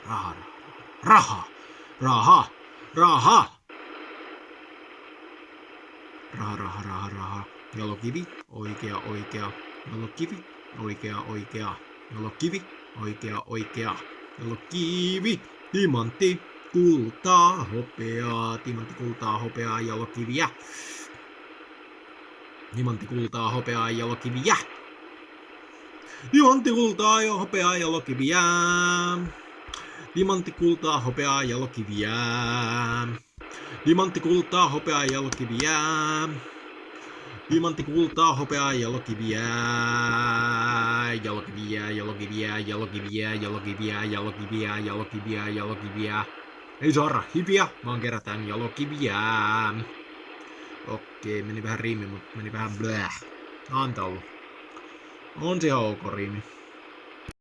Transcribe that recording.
Raha. Raha. Raha. Raha. Raha, raha, raha, raha. Jalokivi, oikea, oikea. Jalokivi, oikea, oikea. Jalokivi, oikea, oikea. Jalokivi, timantti, kultaa, hopeaa. Timantti, kultaa, hopeaa, jalokiviä. Timantti, kultaa, hopeaa, jalokiviä. Timantti, kultaa, hopeaa, jalokiviä. Timantti, kultaa, hopeaa, jalokiviä. Timantti, kultaa, hopeaa, jalokiviä. Timantti, kultaa, hopeaa, jalokiviä. Jalokiviä, jalokiviä, jalokiviä, jalokiviä, jalokiviä, jalokiviä, jalokiviä. Ei saada hipiä, vaan kerätään jalokiviä. Okei, meni vähän riimi, mutta meni vähän bläh. Antaa ollut. On se ok riimi.